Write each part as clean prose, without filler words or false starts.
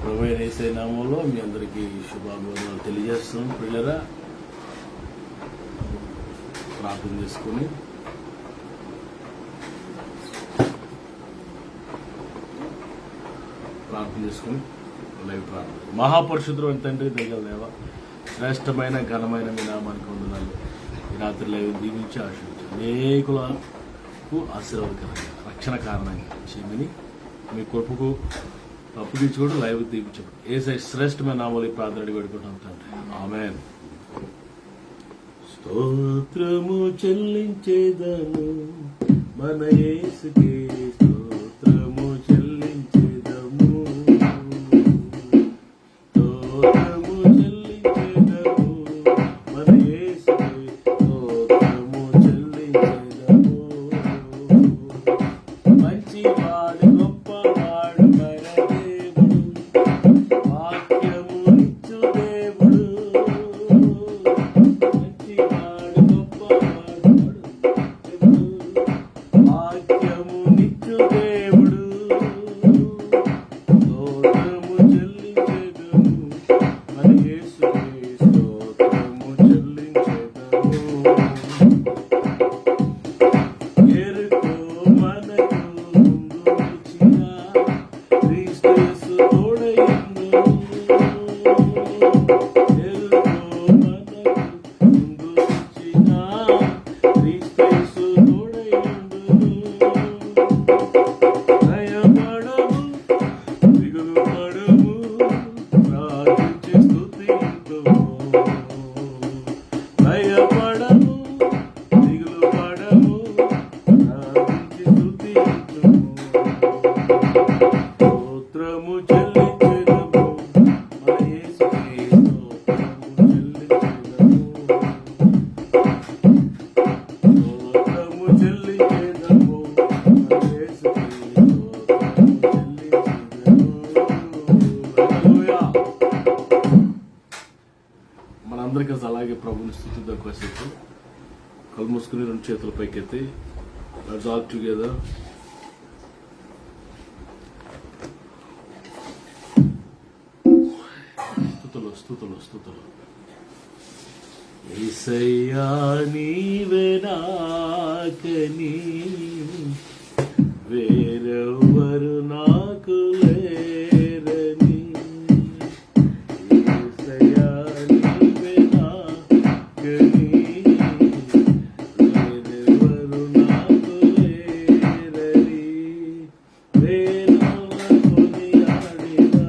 ప్రభువైన యేసయ్య నామములో మీ అందరికీ శుభాభివందనాలు తెలియజేస్తున్నాం. పిల్లరా ప్రార్థన చేసుకుని లైవ్ ప్రార్థన. మహాపరిశుద్ధుడు తండ్రి దయగల దేవ, శ్రేష్టమైన ఘనమైన మీ నామానికి వందనాలు. ఈ రాత్రి లైవ్ దీవించి ఆశించి అనేకులకు ఆశీర్వాదకరంగా రక్షణ కారణంగా చేయమని మీ కృపకు అప్పగించుకోవడం లైవ్ దీపించడం ఏ శ్రేష్టమైన నామాలు ఈ ప్రార్థన పెట్టుకుంటాం తండ్రి. ఆమేన్. స్తోత్రము చెల్లించేదము మన యేసుకే, స్తోత్రము చెల్లించేదము, స్తోత్రము చెల్లించేదము మన యేసుకే, స్తోత్రము చెల్లించేదము. మంచివాడు గొప్పవాడు మన దేవుడు, వాక్యము నిచ్చు దేవుడు. మంచివాడు గొప్పవాడు వాక్యము నిచ్చు దేవుడు, స్తోత్రము చెల్లించెదము మన యేసుకే, స్తోత్రము చెల్లించెదము. ఎరుకో మనకు ముందు నిలిచిన క్రీస్తు యేసు తోడయుండును. ఎరుకో మనకు ముందు నిలిచిన క్రీస్తు యేసు తోడయుండును. భయపడము, దిగులు పడము, ప్రార్థించి స్తుతింతుము. భయపడము, దిగులు పడము, ప్రార్థించి స్తుతింతుము. స్తోత్రము చెల్లించెదము మన యేసుకే, స్తోత్రము చెల్లించెదము, స్తోత్రము చెల్లించెదము మన యేసుకే, స్తోత్రము చెల్లించెదము. హల్లెలూయా. మనందరికీ అలాగే ప్రభుని స్తుతిద్దాం. కాసేపు కళ్ళు మూసుకుని రెండు చేతుల పైకెత్తి లెట్స్ ఆల్ టుగెదర్. స్తుతులు స్తుతులు స్తుతులు. యేసయ్యా నీవే నాకని వేరెవ్వరు నాకు లేరని, యేసయ్యా నీవే నాకని వేరెవ్వరు నాకు లేరని. వేణుల కొనియాడినా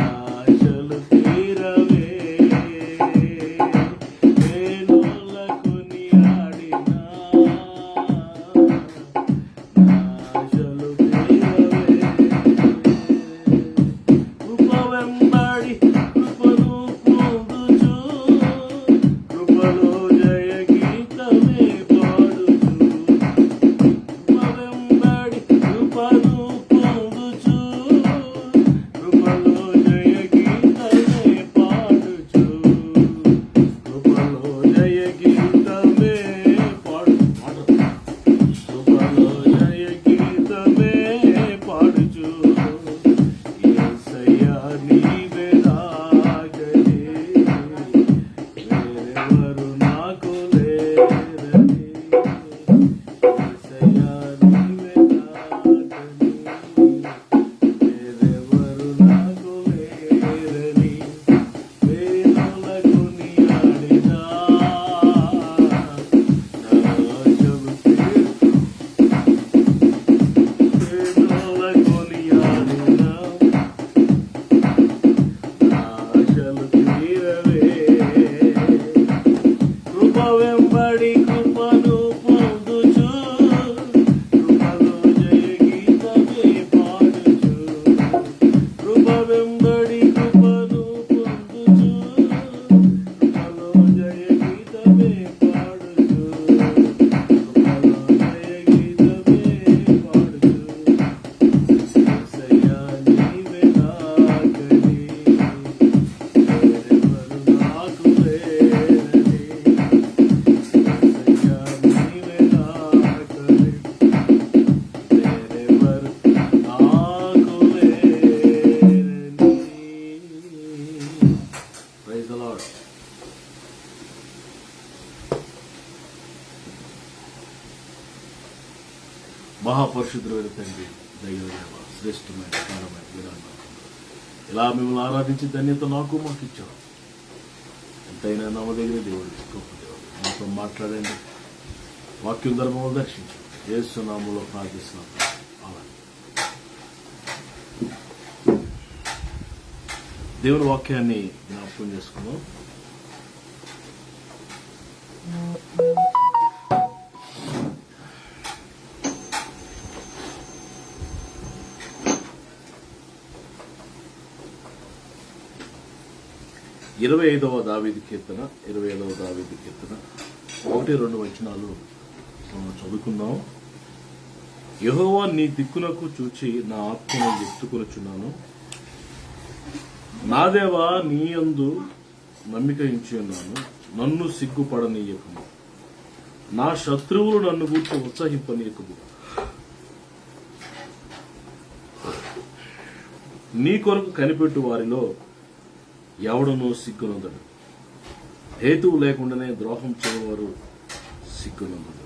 ఆశలు తీరవే, వేణుల కొనియాడినా మహాపరిశుద్ధుడైన తండ్రి, దైవ శ్రేష్టమైన ఘనమైన విధానం ఇలా మిమ్మల్ని ఆరాధించి ధన్యత నాకు మాకు ఇచ్చారు. ఎంతైనా నమ్మదగిన దేవుడు, గొప్ప దేవుడు. మాతో మాట్లాడండి, వాక్యం ధర్మం దర్శించండి. యేసు నామములో ప్రార్థిస్తున్నాం. ఆమేన్. దేవుని వాక్యాన్ని జ్ఞాపకం చేసుకుందాం. ఇరవై ఐదవ దావీదు కీర్తన 1-2 వచనాలు మనం చదువుకుందాం. యెహోవా నీ దిక్కునకు చూచి నా ఆత్మను ఎత్తుకొనుచున్నాను. నా దేవా నీ యందు నమ్మిక ఉంచి ఉన్నాను. నన్ను సిగ్గుపడనీయకుము. నా శత్రువులు నన్ను గూర్చి ఉత్సహింపనీయకుము. నీ కొరకు కనిపెట్టు వారిలో ఎవడనో సిగ్గునందడు. హేతువు లేకుండానే ద్రోహం చేయవారు సిగ్గునందడు.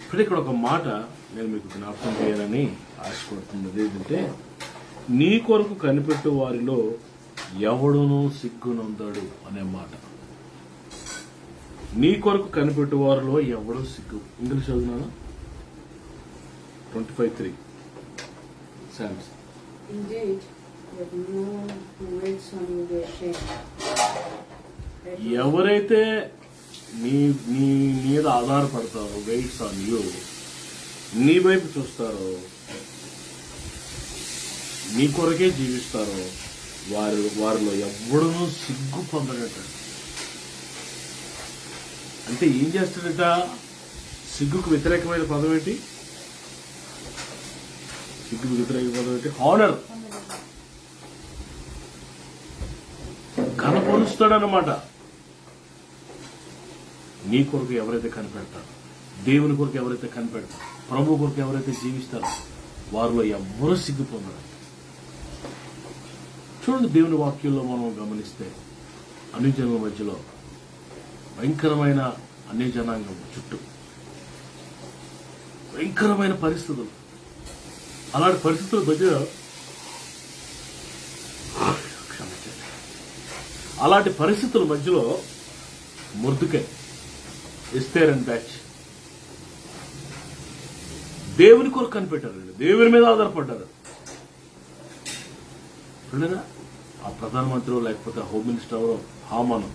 ఇప్పుడు ఇక్కడ ఒక మాట నేను మీకు జ్ఞాపకం చేయాలని ఆశపడుతున్నది ఏంటంటే, నీ కొరకు కనిపెట్టు వారిలో ఎవడనో సిగ్గునందడు అనే మాట. నీ కొరకు కనిపెట్టు వారిలో ఎవడో సిగ్గు. English చదువునా? 25:3 Psalms. Indeed, but no one who waits on you be ashamed. ఎవరైతే నీ నీ మీద ఆధారపడతారో, వెయిట్స్ ఆన్ యూ, నీ వైపు చూస్తారో, నీ కొరకే జీవిస్తారో వారిలో ఎవడనూ సిగ్గు పొందడట. అంటే ఏం చేస్తాడట? సిగ్గుకు వ్యతిరేకమైన పదం ఏంటి? సిగ్గుకు వ్యతిరేక పదం ఏంటి? హానర్. కనపరుస్తాడనమాట. నీ కొరకు ఎవరైతే కనిపెడతారో, దేవుని కొరకు ఎవరైతే కనిపెడతారో, ప్రభు కొరకు ఎవరైతే జీవిస్తారో వారిలో ఎవ్వరూ సిగ్గు పొందరు. చూడండి, దేవుని వాక్యంలో మనం గమనిస్తే అన్ని జనుల మధ్యలో భయంకరమైన అన్ని జనాంగం చుట్టూ భయంకరమైన పరిస్థితులు. అలాంటి పరిస్థితుల మధ్య అలాంటి పరిస్థితుల మధ్యలో మొర్దెకై, ఎస్తేర్ అండ్ బ్యాచ్ దేవుని కొరకు కనిపెట్టారండి. దేవుని మీద ఆధారపడ్డారు. చూడలేదా? ఆ ప్రధానమంత్రి లేకపోతే హోమ్ మినిస్టర్ ఎవరో హామాను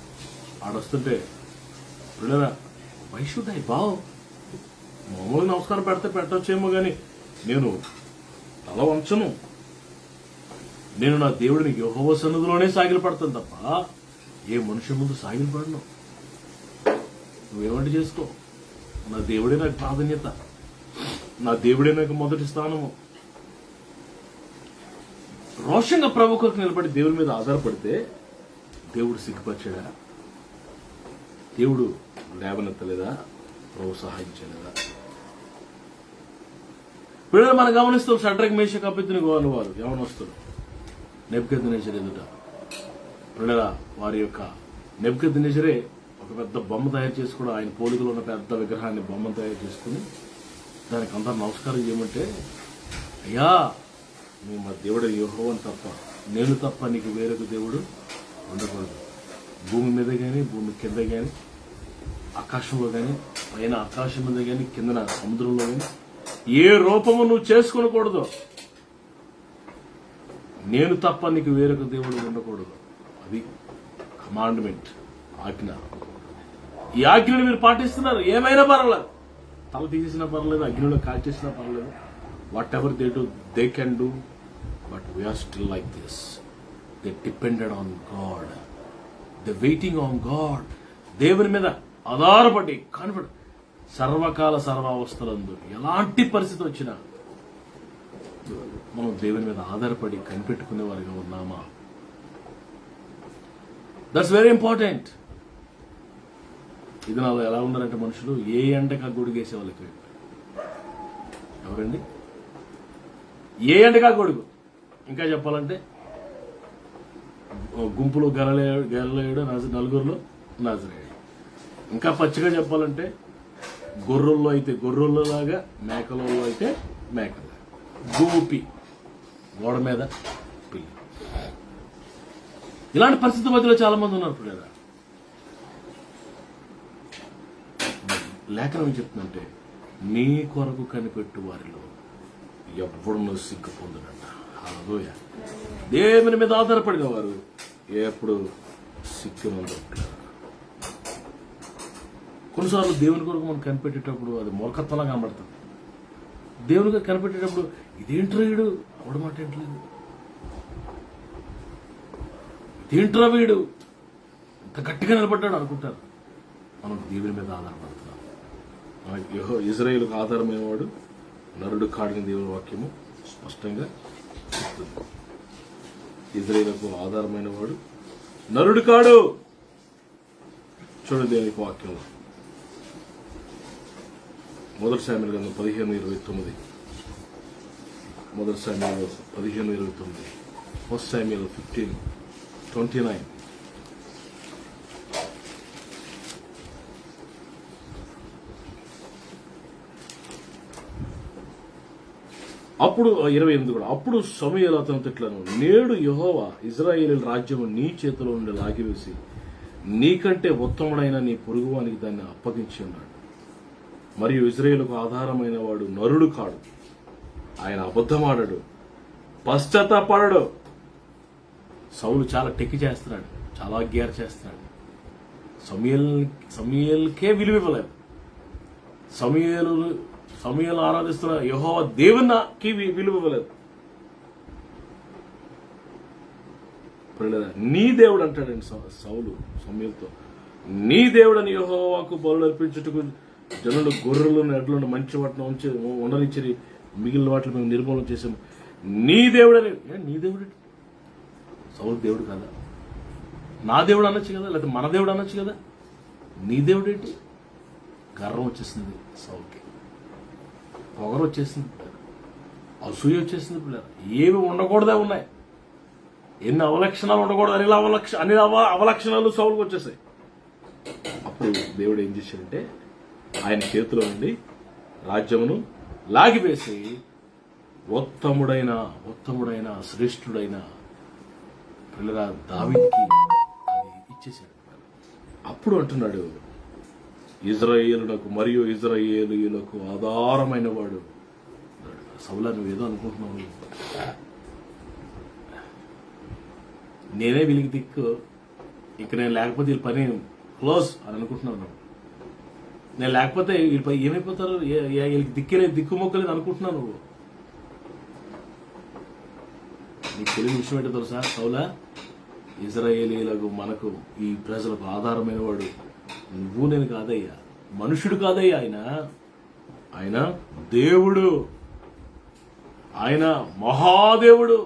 ఆడొస్తుంటే చూడలేదా, వై షుడ్ ఐ బావ్? మామూలుగా నమస్కారం పెట్టొచ్చేమో కానీ నేను తల వంచను. నేను నా దేవుడిని యెహోవా సన్నిధిలోనే సాగిలి పడతాను తప్ప ఏ మనుషుల ముందు సాగిలి పడను. నువ్వేమంటే చేసుకో, నా దేవుడే నాకు ప్రాధాన్యత, నా దేవుడే నాకు మొదటి స్థానము. రోషంగా ప్రభు కొరకు నిలబడి దేవుడి మీద ఆధారపడితే దేవుడు సిగ్గుపరిచాడా? దేవుడు లేవనెత్తలేదా? ప్రభు సహాయం చేయలేదా? పిల్లలు మనం గమనిస్తాం. షడ్రక్ మేషక్ అబేద్నెగో వారు యవనస్తులు నెబుకద్నెజరు ఎదుట పిల్లల వారి యొక్క నెబుకద్నెజరే ఒక పెద్ద బొమ్మ తయారు చేసుకోవడం, ఆయన పోలికలో ఉన్న పెద్ద విగ్రహాన్ని బొమ్మను తయారు చేసుకుని దానికి అందరూ నమస్కారం చేయమంటే, అయ్యా నువ్వు మా దేవుడు యెహోవాను తప్ప, నేను తప్ప నీకు వేరొక దేవుడు ఉండకూడదు. భూమి మీద కానీ, భూమి కింద కానీ, ఆకాశంలో కానీ, పైన ఆకాశం మీద కానీ, కిందన సముద్రంలో కానీ ఏ రూపము నువ్వు చేసుకోకూడదు. నేను తప్ప నీకు వేరొక దేవుడు ఉండకూడదు. అది కమాండ్మెంట్, ఆజ్ఞ. ఈ ఆజ్ఞను మీరు పాటిస్తున్నారు, ఏమైనా పర్వాలేదు. తల తీసేసినా పర్లేదు, అగ్నిలో కాల్చేసినా పర్లేదు. Whatever they do, they can do, but we are still like this. They depended on God, they waiting on God. దేవుని మీద ఆధారపడి కాన్ఫిడెంట్, సర్వకాల సర్వావస్థలందు ఎలాంటి పరిస్థితి వచ్చినా మనం దేవుని మీద ఆధారపడి కనిపెట్టుకునే వారిగా ఉన్నామా? That's very important. ఇది నాలో ఎలా ఉన్నారంటే మనుషులు ఏ ఎండకి ఆ గొడుగు వేసే వాళ్ళకి ఎవరండి? ఏ ఎండకి ఆ గొడుగు. ఇంకా చెప్పాలంటే గుంపులో గెలలేడు, నలుగురిలో నజరేయుడు. ఇంకా పచ్చిగా చెప్పాలంటే గొర్రెల్లో అయితే గొర్రెల్లాగా, మేకలలో అయితే మేకలాగా. గోపి గోడ మీద పిల్లి. ఇలాంటి పరిస్థితి మధ్యలో చాలా మంది ఉన్నారు. ఇప్పుడు లేఖనం ఏం చెప్తుందంటే, నీ కొరకు కనిపెట్టు వారిలో ఎవ్వడూ సిగ్గు పొందునంట. హల్లెలూయా. దేవుని మీద ఆధారపడిన వారు ఎప్పుడు సిగ్గునందట్లేదు. కొన్నిసార్లు దేవుని కొరకు మనం కనిపెట్టేటప్పుడు అది మూర్ఖత్వంలా కనబడుతుంది. దేవునికి కనిపెట్టేటప్పుడు ఇదేంట్రా వీడు అవడం మాట ఏంటలేదు, ఇదేంట్రా వీడు ఇంత గట్టిగా నిలబడ్డాడు అనుకుంటారు. మనం దేవుని మీద ఆధారపడుతున్నాం. ఇజ్రాయేలుకు ఆధారమైన వాడు నరుడు కాడిన దేవుని వాక్యము స్పష్టంగా చెప్తుంది. ఇజ్రాయేలుకు ఆధారమైన వాడు నరుడు కాడు. చూడండి దేవునికి వాక్యంలో 1 శామ్యూయలు గ్రంథం 15:29. 1 శామ్యూయలు 15:29. 1 శామ్యూయలు 15:29. అప్పుడు 28 కూడా. అప్పుడు సమూయేలు అతనితో ఇట్లను, నేడు యెహోవా ఇశ్రాయేలు రాజ్యము నీ చేతిలో నుండి లాగివేసి నీకంటే ఉత్తముడైన నీ పొరుగువానికి దాన్ని అప్పగించి ఉన్నాడు. మరియు ఇశ్రాయేలుకు ఆధారమైన వాడు నరుడు కాడు, ఆయన అబద్ధమాడడు, పశ్చాత్తాపడడు. సౌలు చాలా టెక్కి చేస్తున్నాడు, చాలా గేర్ చేస్తున్నాడు. సమూయేలుకే విలువ ఇవ్వలేదు. సమూయేలు ఆరాధిస్తున్న యెహోవా దేవునికి విలువ ఇవ్వలేదు. నీ దేవుడు అంటాడండి సౌలు సమూయేలుతో, నీ దేవుడని యెహోవాకు బలులు అర్పించుటకు జనులు గొర్రెలను ఎడ్లను మంచి వాటిని ఉంచి ఉండనిచ్చి మిగిలిన వాటిని మేము నిర్మూలన చేసాము. నీ దేవుడని. నీ దేవుడు సౌలు దేవుడు కదా, నా దేవుడు అనొచ్చు కదా, లేకపోతే మన దేవుడు అనొచ్చు కదా. నీ దేవుడు ఏంటి? గర్వం వచ్చేసింది సౌలుకి, పొగరు వచ్చేసింది, అసూయ వచ్చేసింది. పిల్లలు ఏమి ఉండకూడదే ఉన్నాయి. ఎన్ని అవలక్షణాలు ఉండకూడదు అన్ని అవలక్షణాలు సౌలుకు వచ్చేసాయి. అప్పుడు దేవుడు ఏం చేశాడంటే ఆయన చేతిలో నుండి రాజ్యమును లాగివేసి ఉత్తముడైన శ్రేష్ఠుడైన పిల్లల దావీదుకి అది ఇచ్చేసాడు. అప్పుడు అంటున్నాడు, ఇశ్రాయేలునకు మరియు ఇశ్రాయేలీయులకు ఆధారమైన వాడు. సౌలా నువ్వేదో అనుకుంటున్నావు, నేనే వీళ్ళకి దిక్కు, ఇక నేను లేకపోతే వీళ్ళ పని క్లోజ్ అని అనుకుంటున్నాను. నేను లేకపోతే వీళ్ళపై ఏమైపోతారు, వీళ్ళకి దిక్కుమొక్కలేదు అనుకుంటున్నావు నువ్వు. నీకు తెలియని విషయం ఏంటో తెలుసా సౌలా? ఇశ్రాయేలీయులకు మనకు ఈ ప్రజలకు ఆధారమైన వాడు నువ్వు నేను కాదయ్యా, మనుషుడు కాదయ్యా. ఆయన దేవుడు, ఆయన మహాదేవుడు,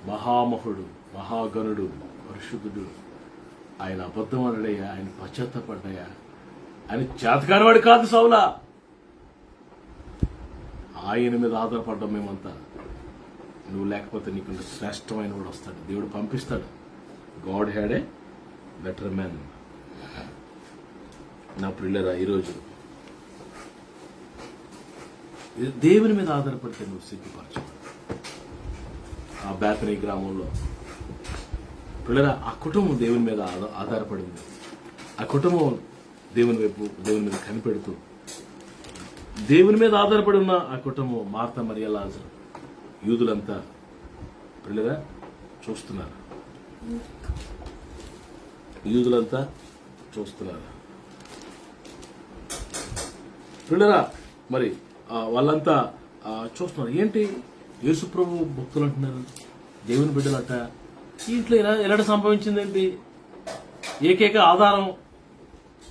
మహామహుడు, మహాగణుడు, పరిశుద్ధుడు. ఆయన అబద్ధమాడయ్యా, ఆయన పశ్చాత్తపడ్డాయా, ఆయన చేతకానివాడు కాదు సౌలా. ఆయన మీద ఆధారపడ్డాం మేమంతా. నువ్వు లేకపోతే నీకు శ్రేష్టమైన వాడు వస్తాడు, దేవుడు పంపిస్తాడు. God had a better man. నా ప్రియులరా, ఈరోజు దేవుని మీద ఆధారపడితే నువ్వు సిగ్గుపరచు. ఆ బేతనీ గ్రామంలో పిల్లరా, ఆ కుటుంబం దేవుని మీద ఆధారపడింది. ఆ కుటుంబం దేవుని మీద కనిపెడుతూ దేవుని మీద ఆధారపడి ఉన్న ఆ కుటుంబం మార్తా మరియ లాజరు యూదులంతా పిల్లరా చూస్తున్నారు. పిల్లరా మరి వాళ్ళంతా చూస్తున్నారు. ఏంటి యేసుప్రభు భక్తులు అంటున్నారు, దేవుని బిడ్డలట, ఇంట్లో ఎలాంటి సంభవించింది ఏంటి? ఏకైక ఆధారం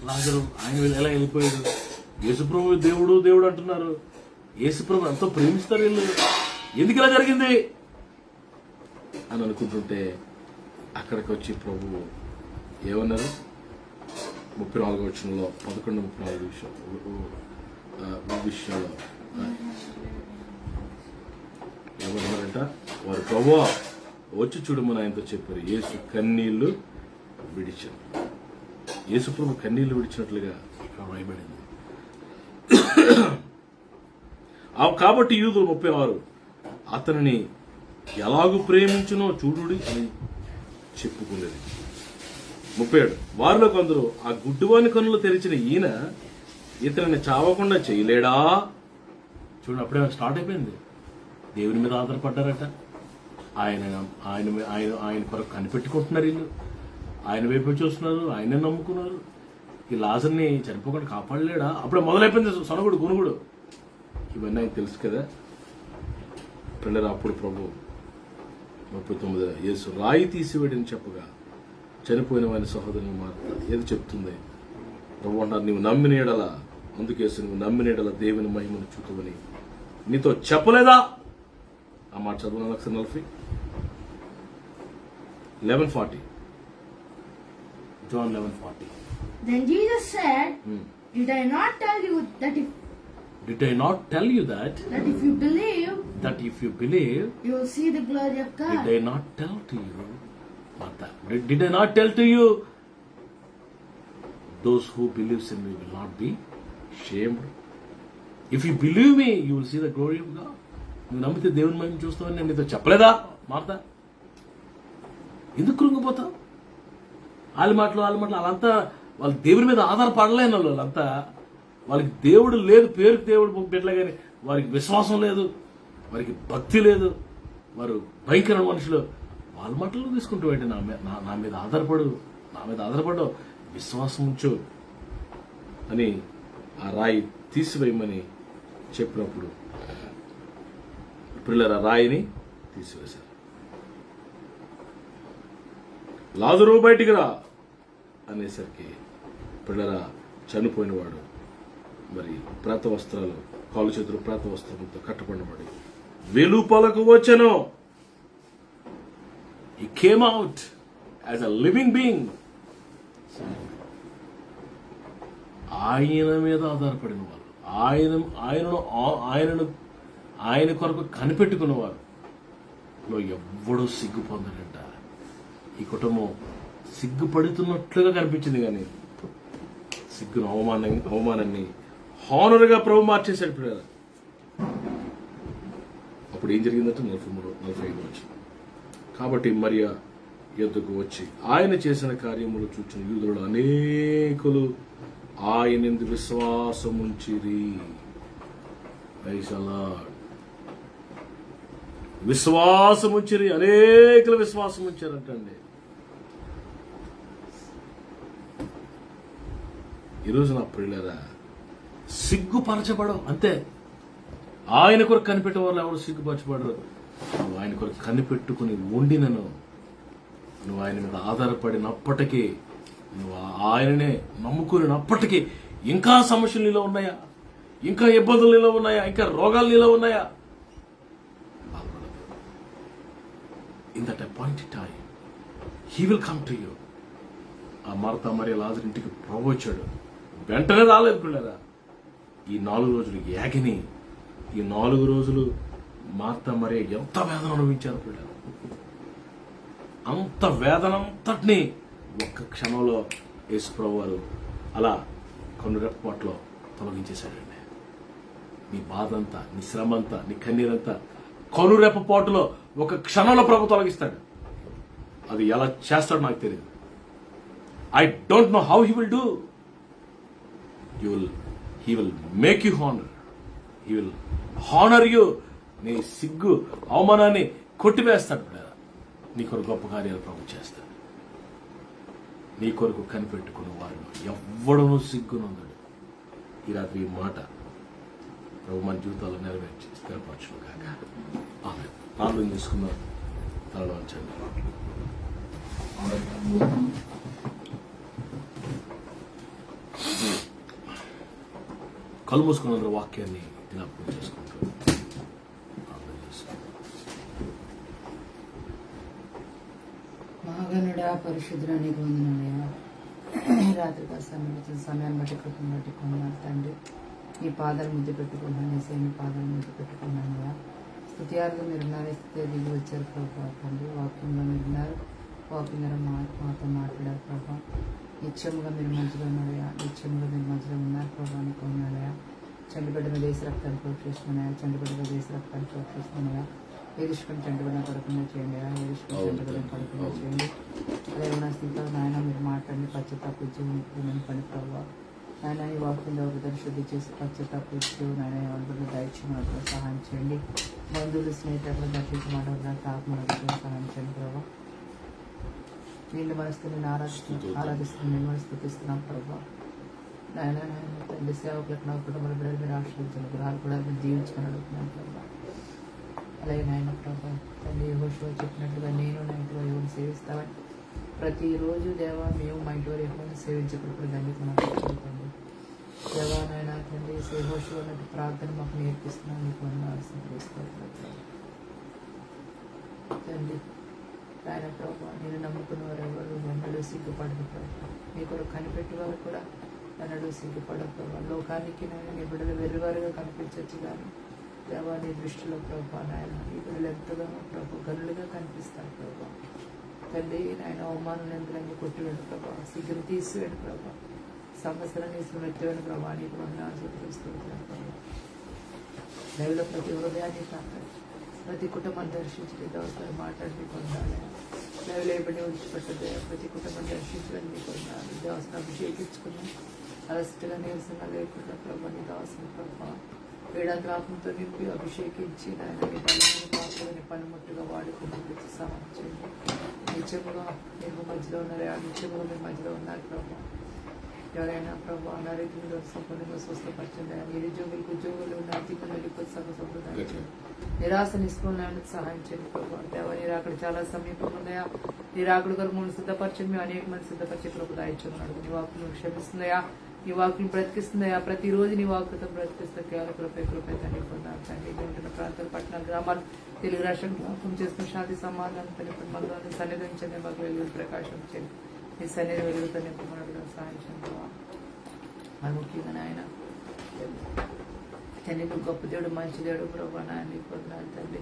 లాజరు, ఆయన ఎలా వెళ్ళిపోయాడు? యేసుప్రభు దేవుడు అంటున్నారు. యేసుప్రభు ఎంతో ప్రేమిస్తారు వీళ్ళు, ఎందుకు ఇలా జరిగింది అని అనుకుంటుంటే అక్కడికి వచ్చి ప్రభు ఏమన్నారు? 34వ వచనంలో 11:34 విషయంలో ఏమన్నారంట? వారు ప్రభువా వచ్చి చూడమని ఆయనతో చెప్పారు. యేసు కన్నీళ్లు విడిచారు. యేసు ప్రభు కన్నీళ్లు విడిచినట్లుగా ఇక్కడ రాయబడింది. కాబట్టి యూదులు 36 అతనిని ఎలాగూ ప్రేమించునో చూడుడి అని చెప్పుకునేది. 37 వారిలో కొందరు ఆ గుడ్డివాని కన్నులు తెరిచిన ఈయన ఇతనిని చావకుండా చేయలేడా? చూడండి, అప్పుడే స్టార్ట్ అయిపోయింది. దేవుని మీద ఆధారపడ్డారట. ఆయన ఆయన ఆయన ఆయన కొరకు కనిపెట్టుకుంటున్నారు. వీళ్ళు ఆయన వైపు చూస్తున్నారు, ఆయనే నమ్ముకున్నారు. ఈ లాజర్ని చనిపోకుండా కాపాడలేడా? అప్పుడే మొదలైపోయింది సొనగుడు గునుగుడు. ఇవన్నీ ఆయన తెలుసు కదా పిల్లలు. అప్పుడు ప్రభు 39 యేసు రాయి తీసివేయడని చెప్పగా చనిపోయిన వారి సహోదరుని మాట్లాడు ఏది చెప్తుంది? ప్రభు అంటారు, నీవు నమ్మిన ఎడల, అందుకేసి నువ్వు నమ్మిన ఎడల దేవుని మహిమను చూతువని నీతో చెప్పలేదా? ఆ మాట చదువు 40 11:40 John 11:40. Then Jesus said, Did I not tell you that if you believe, you will see the glory of God? Did I not tell to you, Martha? Did I not tell to you? Those who believes in me will not be shamed. If you believe me, you will see the glory of God. నువ్వు నమ్మితే దేవుని మహిమ చూస్తావని నేను నీతో చెప్పలేదా Martha? ఎందుకు కృంగిపోతావు? వాళ్ళ మాటలు వాళ్ళంతా వాళ్ళు దేవుని మీద ఆధారపడలేని వాళ్ళంతా. వాళ్ళకి దేవుడు లేదు, పేరుకి దేవుడు బిడ్డలే, కానీ వారికి విశ్వాసం లేదు, వారికి భక్తి లేదు, వారు భయంకర మనుషులు. వాళ్ళ మాటలు తీసుకుంటూ ఏంటి? నా మీద ఆధారపడు, విశ్వాసం ఉంచు అని ఆ రాయి తీసివేయమని చెప్పినప్పుడు పిల్లల రాయిని తీసివేశారు. లాజరు బయటికి రా అనేసరికి పిల్లల చనిపోయినవాడు మరి ప్రేత వస్త్రాలు, కాలు చేతులు ప్రేత వస్త్రంతో కట్టబడినవాడు వెలుపలకు వచ్చెను. He came out as a living being. ఆయన మీద ఆధారపడిన వాళ్ళు, ఆయన కొరకు కనిపెట్టుకున్నవారు ఎవ్వడూ సిగ్గు పొందడంట. ఈ కుటుంబం సిగ్గుపడుతున్నట్లుగా కనిపించింది, కానీ సిగ్గును అవమానాన్ని హానర్గా ప్రభు మార్చేశాడు పిల్లలు. అప్పుడు ఏం జరిగిందంటే 43-45 వచ్చి, కాబట్టి మరియా యొద్దకు వచ్చి ఆయన చేసిన కార్యములు చూచిన యూదులు అనేకులు ఆయనందు విశ్వాసముంచిరి. విశ్వాసముంచిరి, అనేకులు విశ్వాసముంచారంటండి. ఈరోజు నా ప్రియులారా, సిగ్గుపరచబడవు అంతే. ఆయన కొరకు కనిపెట్టే వాళ్ళు ఎవరు సిగ్గుపరచబడరు. నువ్వు ఆయన కొరకు కనిపెట్టుకుని ఉండినను, నువ్వు ఆయన మీద ఆధారపడినప్పటికీ, నువ్వు ఆయననే నమ్ముకున్నప్పటికీ ఇంకా సమస్యలు నీలో ఉన్నాయా? ఇంకా ఇబ్బందులు నీలో ఉన్నాయా? ఇంకా రోగాలు నీలో ఉన్నాయా? In that appointed time he will come to you. ఆ మార్తా మరియ లాజరు ఇంటికి ప్రభు వచ్చాడు. వెంటనే రాలేదు పిల్లరా. ఈ 4 రోజులు యాగిని, ఈ 4 రోజులు మార్తా మరియ ఎంత వేదన అనుభవించారు పిల్లలు. అంత వేదనంతటినీ ఒక్క క్షణంలో యేసు ప్రభు వారు అలా కొన్ని రెప్పపాట్లో తొలగించేశాడండి. నీ బాధ అంతా, నీ శ్రమ అంతా, నీ కన్నీరంతా కనురెప్పపాటులో ఒక క్షణంలో ప్రభు తొలగిస్తాడు. అది ఎలా చేస్తాడో నాకు తెలియదు. I don't know how he will do. He will make you honour. He will honour you. నీ సిగ్గు అవమానాన్ని కొట్టివేస్తాడు. నీ కొరకు గొప్ప కార్యాలు ప్రభు చేస్తాడు. నీ కొరకు కనిపెట్టుకున్న వారిలో ఎవ్వడనూ సిగ్గునుందడు. ఈ రాత్రి ఈ మాట ప్రభు మన జీవితాల్లో నెరవేర్చి స్థిరపరచును కాక. ఆమేన్. ప్రార్థన చేసుకున్నాం. తలలో ఉంచండి. కళ్ళు మూసుకున్న వాక్యాన్ని జ్ఞాపకం చేసుకుంటాం. మహాగణుడా, పరిశుద్ధుడా, నీకు వందనాలయ్యా. రాత్రికాల సమయాన్ని బట్టి కృపను బట్టి కొన్నాను తండ్రి. నీ పాదాలు ముద్దు పెట్టుకున్నాను, నీ పాదాలు ముద్దు పెట్టుకున్నానయ్యా. స్తుతియారుగా మీరున్నారు, స్థితి దిగి వచ్చారు ప్రభావ తండ్రి. వాక్యంలో మీరున్నారు, వాక్యం ద్వారా మాతో మాట్లాడారు ప్రభావ. నిత్యముగా మీరు మధ్యలో ఉన్నారయ్యా, నిత్యముగా మీరు మధ్యలో ఉన్నారు ప్రభా నీకు ఉన్నారయ్యా. చండిబిడ్డను దేశ రక్తాన్ని ప్రోక్షిస్తున్నాయా, చండిబిడ్డగా దేశ రక్తాన్ని ప్రోక్షిస్తున్నాయా. ఏదుష్కొని చండిబిడ్డ పడకుండా చేయండి, ఏదుష్కొని చండిబిడ్డను పడకుండా చేయండి. అలాగే నా స్థితిలో నాయన మీరు మాట్లాడి పశ్చాత్తాప ఉద్యోగం పని ప్రభావ నాయన ఈ వాక్యంలో హృదయం శుద్ధి చేసి పశ్చాత్తాప ఉద్యోగం నాయన వాళ్ళని దయచేయడం సహాయం చేయండి. బంధువులు స్నేహితులను దర్శించి మాట్లాడడానికి ఆత్మహత్య సహాయం చేయండి ప్రభావ. నీళ్ళు మనసుతో నేను ఆరాధిస్తున్నాను, నేను మనసు స్థుతిస్తున్నాం ప్రభావ. నాయన తండ్రి సేవకులకు నా కుటుంబాల బిడ్డలు మీరు ఆశ్రయించిన గృహాలు కూడా మీరు దీవించుకొని అడుగుతున్నాను ప్రభావ. అలాగే నాయన ప్రభావ తండ్రి యెహోషువ చెప్పినట్లుగా నేను నా ఇంటి వారిని సేవిస్తామని ప్రతిరోజు దేవా మేము మా ఇంటి వారి ఎవరిని సేవించకూడదు దండిపోండి దేవా నాయన తండ్రి యెహోషువ అన్నట్టు ప్రార్థన మాకు నేర్పిస్తున్నాను. మీకు వందనాలు తండ్రి. ఆయన ప్రభావ నేను నమ్ముకున్న వారు ఎవరు ఎన్నడూ సిగ్గుపడదు ప్రభావ. మీ కొరకు కనిపెట్టేవారు కూడా ఎన్నడూ సిగ్గుపడదు ప్రభావ. లోకానికి నేను నీ బిడ్డలు వెర్రివారుగా కనిపించవచ్చు కానీ దేవా నీ దృష్టిలో ప్రభావ నాయన ఈ బిడ్డలు ఎంతగానో ప్రభావ గనులుగా కనిపిస్తారు ప్రభావ. తండ్రి నాయన అవమానం ఎంతలన్నీ కొట్టివేడు ప్రభావ, సిగ్గును తీసివేడు ప్రభావ, సమస్యలను స్మృతివేడు ప్రభావ. నీకు వందనాలు చూపిస్తున్నాను ప్రభావ. దైవలో ప్రతి హృదయాన్ని తాకండి, ప్రతి కుటుంబాన్ని దర్శించి దోస్తారు మాట్లాడి పొందాలి. దైవలో ఇవ్వని విడిచిపెట్టదే ప్రతి కుటుంబాన్ని దర్శించడానికి మీకు పొందాలి. దేవస్థానం అభిషేకించుకుని అలసటగా నీరసంగా లేకుండా ప్రభావ నీ దాసుని ప్రభావ వేడాంతరాత్మతో నింపి అభిషేకించి నాయన నీ బలమైన పాత్రని పనిముట్టుగా వాడుకుని సహాయం చేయండి. నిత్యముగా మీరు మధ్యలో ఉన్నారు, నిత్యముగా మీరు మధ్యలో ఉన్నారు ప్రభావ. ఎవరైనా ప్రభావ అనారోగ్యంలో సంపూర్ణంగా స్వస్థపరచండి. నిరుద్యోగులకు ఉద్యోగులు నైతిక వెళ్ళిపోయి సంప్రదాయం నిరాశ నిస్పృహలకు సహాయం చేయండి ప్రభావ. దేవ నీరాకడ చాలా సమీపంగా ఉన్నాయా, నీరాకడ కొరకు మనం సిద్ధపరచండి. మేము అనేక మంది సిద్ధపరిచే కృప దాయించుకున్నాడు. నీ వాకులు క్షమిస్తున్నాయా, నీ వాకులు బ్రతికిస్తున్నాయా, ప్రతిరోజు నీ వాకులతో బ్రతికిస్తే కేవలం కృపే తండ్రి పొందాలి. తండ్రి ఉంటున్న ప్రాంతాలు పట్టణాలు గ్రామాలు తెలుగు రాష్ట్రం జ్ఞాపకం చేసుకుని శాంతి సమాధానం తండ్రి మనలో సన్నిధించండి. మాకు వెలుగులు ప్రకాశం చేయండి. నీ సన్నిధి వెలుగుతో నింపమనడం సహాయం చేయండి. మరి ముఖ్యంగా నాయన తండ్రి నువ్వు గొప్ప దేవుడు, మంచి దేవుడు ప్రభావ. నాయన పొందాలి తండ్రి.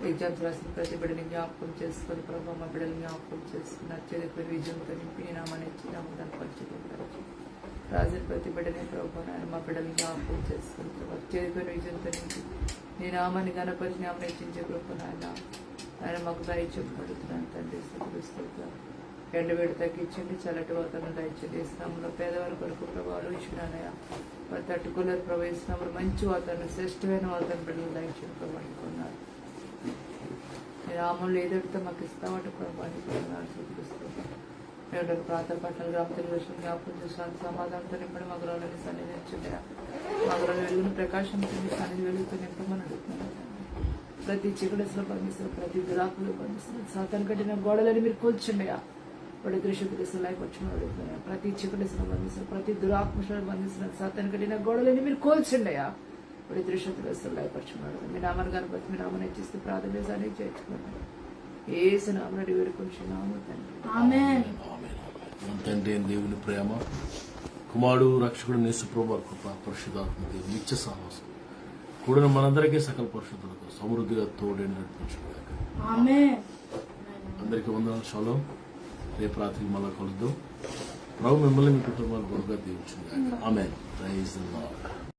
ఎగ్జామ్స్ రాసిన ప్రతి బిడ్డని జ్ఞాపకం చేసుకొని ప్రభావ మా బిడ్డలు జ్ఞాపకం చేసుకుని అత్యధిక విజయంతో నింపి నామని దాన్ని పరిచయం రాజు ప్రతి బిడ్డని ప్రభావ నాయన మా బిడ్డలు జ్ఞాపకం చేసుకుని అత్యధిక విజయంతో నింపి నీ నామాన్ని గణపరిచి నామని హెచ్చించే కృప నాయన ఆయన మాకు దయచేపడుతున్నాను తండ్రి. ఎండవేడి తగ్గించండి, చల్లటి వాతావరణం దయచేయండి. ఇస్లాంలో పేదవారి కొరకు ప్రభావాలు ఇచ్చినానయా వారు తట్టుకోలేరు ప్రభావ. ఇస్లాంలో మంచి వాతావరణం, శ్రేష్టమైన వాతావరణం బిడ్డలు దయచేయండి ప్రభావికున్నారు. నేను ఆమూలు ఏదైతే మాకు ఇస్తామంటే ప్రభావానికి చూపిస్తున్నాను. మేము ప్రాంతాల పట్టణాలు గ్రామ తెలుగు జ్ఞాపకం చేసాను. సమాధానంతో నింపడం మా గృహాలని సన్నిధించండి. మా గృహాలు వెలుగుని ప్రకాశం సన్నిధి వెలుగుతో నింపమని అడుగుతున్నాను. ప్రతి చికడసలో బంధిస్తున్నారు, ప్రతి దురాకులు బంధిస్తున్నారు. సాతాను కట్టిన గోడలని మీరు కూల్చుండయా వాడి దృశ్య దిశలో వచ్చిన అడుగుతున్నాయి. ప్రతి చికడసలో బంధిస్తున్నారు, ప్రతి దురాత్మశలు బంధిస్తున్నారు. సాతాను కట్టిన గోడలని మీరు కూల్చుండయా వాడి దృశ్య దిశలో లేపరచున్నాడు. మీ నామాన్ని కనపడి మీ నామని హెచ్చిస్తే ప్రార్థన అనేది చేర్చుకున్నాను. ఏసు నామని వేడుకుంటున్నాము తండ్రి. ఆమేన్. తండ్రి దేవుని ప్రేమ, కుమారుడు రక్షకుడు యేసు ప్రభువు కృప, పరిశుద్ధాత్మ దేవుని నిత్య సహవాసం కూడిన మనందరికీ సకల పరిశుద్ధులకు సమృద్ధిగా తోడేని నడిపించుకోలేక ఆమేన్. అందరికీ వందనాలు. షాలోం. రేపు రాత్రికి మళ్ళా కలుద్దాం. ప్రభు మిమ్మల్ని మీ కుటుంబాలు గొప్పగా దీవించుగాక. ఆమేన్. Praise the lord.